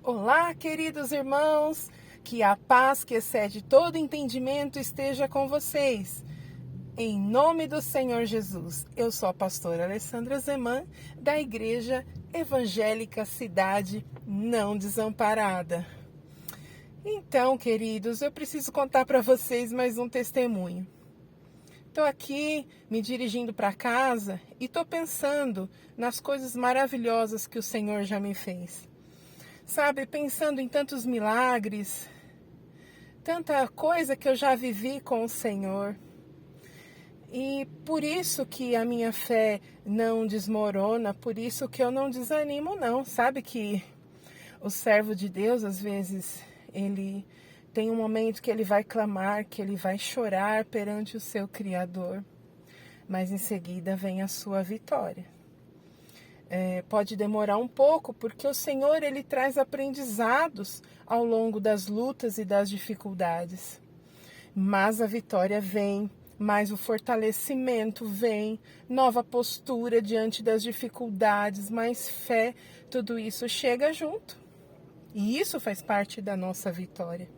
Olá, queridos irmãos, que a paz que excede todo entendimento esteja com vocês. Em nome do Senhor Jesus, eu sou a pastora Alessandra Zeman, da Igreja Evangélica Cidade Não Desamparada. Então, queridos, eu preciso contar para vocês mais um testemunho. Estou aqui me dirigindo para casa e estou pensando nas coisas maravilhosas que o Senhor já me fez. Sabe, pensando em tantos milagres, tanta coisa que eu já vivi com o Senhor. E por isso que a minha fé não desmorona, por isso que eu não desanimo não. Sabe que o servo de Deus, às vezes, ele tem um momento que ele vai clamar, que ele vai chorar perante o seu Criador. Mas em seguida vem a sua vitória. Pode demorar um pouco, porque o Senhor ele traz aprendizados ao longo das lutas e das dificuldades. Mas a vitória vem, mas o fortalecimento vem, nova postura diante das dificuldades, mais fé, tudo isso chega junto. E isso faz parte da nossa vitória.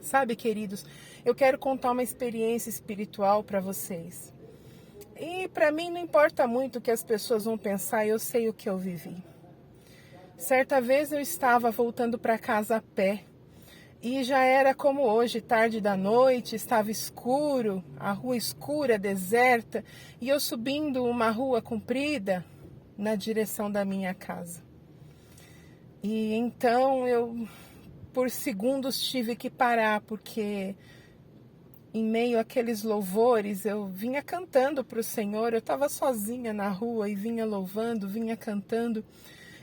Sabe, queridos, eu quero contar uma experiência espiritual para vocês. E para mim não importa muito o que as pessoas vão pensar, eu sei o que eu vivi. Certa vez eu estava voltando para casa a pé e já era como hoje, tarde da noite, estava escuro, a rua escura, deserta, e eu subindo uma rua comprida na direção da minha casa. E então eu, por segundos, tive que parar, porque em meio àqueles louvores, eu vinha cantando para o Senhor, eu estava sozinha na rua e vinha louvando, vinha cantando,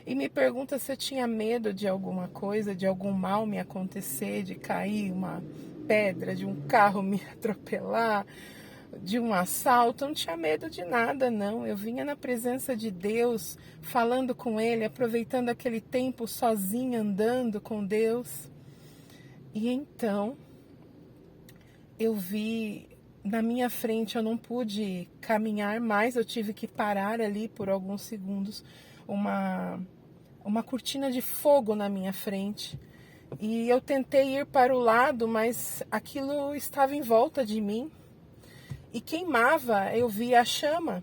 e me pergunta se eu tinha medo de alguma coisa, de algum mal me acontecer, de cair uma pedra, de um carro me atropelar, de um assalto. Eu não tinha medo de nada, não. Eu vinha na presença de Deus, falando com Ele, aproveitando aquele tempo sozinha, andando com Deus. E então eu vi na minha frente, eu não pude caminhar mais, eu tive que parar ali por alguns segundos, uma cortina de fogo na minha frente. E eu tentei ir para o lado, mas aquilo estava em volta de mim e queimava, eu via a chama.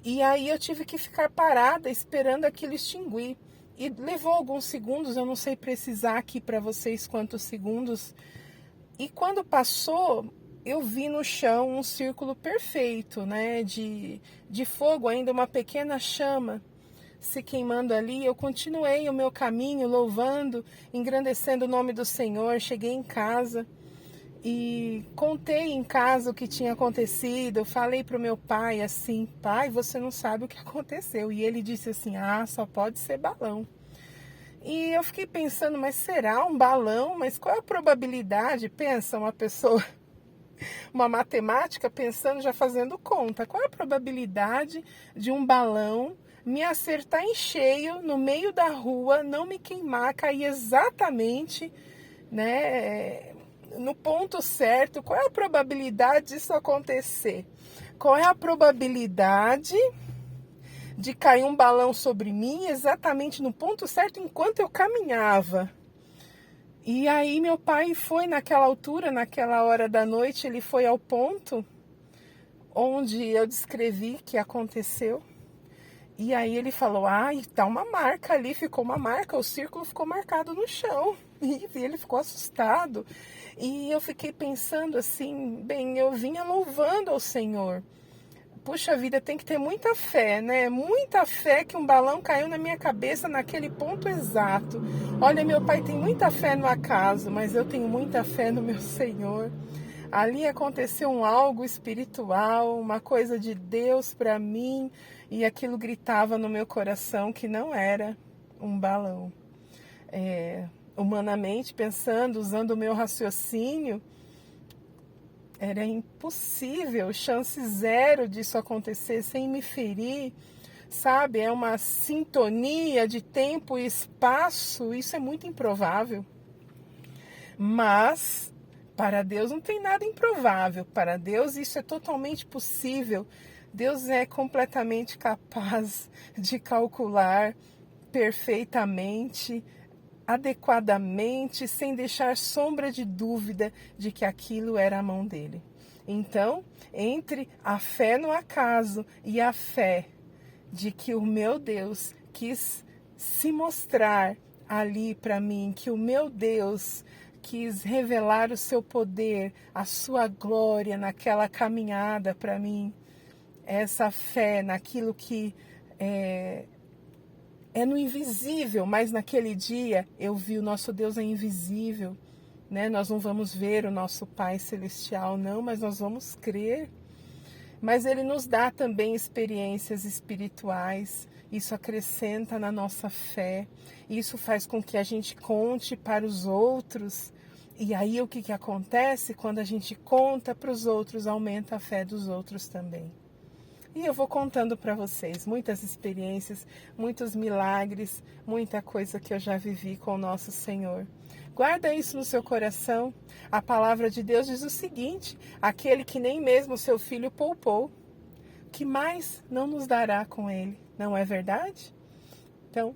E aí eu tive que ficar parada esperando aquilo extinguir. E levou alguns segundos, eu não sei precisar aqui para vocês quantos segundos. E quando passou, eu vi no chão um círculo perfeito, né, de fogo, ainda uma pequena chama se queimando ali. Eu continuei o meu caminho, louvando, engrandecendo o nome do Senhor. Cheguei em casa e contei em casa o que tinha acontecido. Eu falei para o meu pai assim: pai, você não sabe o que aconteceu. E ele disse assim: só pode ser balão. E eu fiquei pensando, mas será um balão? Mas qual é a probabilidade? Pensa uma pessoa, uma matemática, pensando, já fazendo conta. Qual é a probabilidade de um balão me acertar em cheio no meio da rua, não me queimar, cair exatamente, né, no ponto certo? Qual é a probabilidade disso acontecer? Qual é a probabilidade de cair um balão sobre mim exatamente no ponto certo enquanto eu caminhava? E aí meu pai foi naquela altura, naquela hora da noite, ele foi ao ponto onde eu descrevi que aconteceu. E aí ele falou: tá uma marca ali, ficou uma marca, o círculo ficou marcado no chão. E ele ficou assustado. E eu fiquei pensando assim, bem, eu vinha louvando ao Senhor. Puxa vida, tem que ter muita fé, né? Muita fé que um balão caiu na minha cabeça naquele ponto exato. Olha, meu pai tem muita fé no acaso, mas eu tenho muita fé no meu Senhor. Ali aconteceu algo espiritual, uma coisa de Deus para mim, e aquilo gritava no meu coração que não era um balão. Humanamente pensando, usando o meu raciocínio, era impossível, chance zero disso acontecer sem me ferir, sabe? É uma sintonia de tempo e espaço, isso é muito improvável. Mas para Deus não tem nada improvável, para Deus isso é totalmente possível. Deus é completamente capaz de calcular perfeitamente adequadamente, sem deixar sombra de dúvida de que aquilo era a mão dele. Então, entre a fé no acaso e a fé de que o meu Deus quis se mostrar ali para mim, que o meu Deus quis revelar o seu poder, a sua glória naquela caminhada para mim, essa fé naquilo que é no invisível, mas naquele dia eu vi o nosso Deus é invisível, né? Nós não vamos ver o nosso Pai Celestial, não, mas nós vamos crer. Mas Ele nos dá também experiências espirituais, isso acrescenta na nossa fé, isso faz com que a gente conte para os outros. E aí o que acontece? Quando a gente conta para os outros, aumenta a fé dos outros também. E eu vou contando para vocês muitas experiências, muitos milagres, muita coisa que eu já vivi com o nosso Senhor. Guarda isso no seu coração. A palavra de Deus diz o seguinte: aquele que nem mesmo o seu filho poupou, que mais não nos dará com ele? Não é verdade? Então,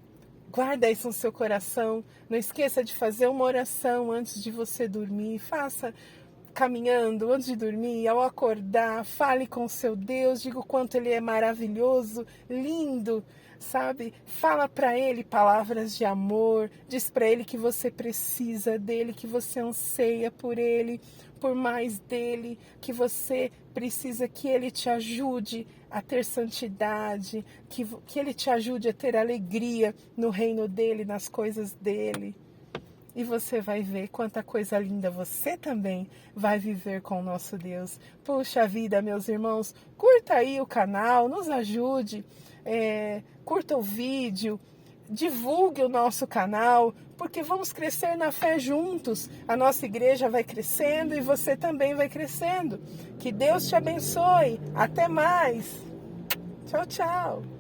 guarda isso no seu coração. Não esqueça de fazer uma oração antes de você dormir. Faça caminhando, antes de dormir, ao acordar, fale com o seu Deus, diga o quanto Ele é maravilhoso, lindo, sabe? Fala para Ele palavras de amor, diz para Ele que você precisa dEle, que você anseia por Ele, por mais dEle, que você precisa que Ele te ajude a ter santidade, que Ele te ajude a ter alegria no reino dEle, nas coisas dEle. E você vai ver quanta coisa linda você também vai viver com o nosso Deus. Puxa vida, meus irmãos, curta aí o canal, nos ajude, curta o vídeo, divulgue o nosso canal, porque vamos crescer na fé juntos. A nossa igreja vai crescendo e você também vai crescendo. Que Deus te abençoe. Até mais. Tchau, tchau.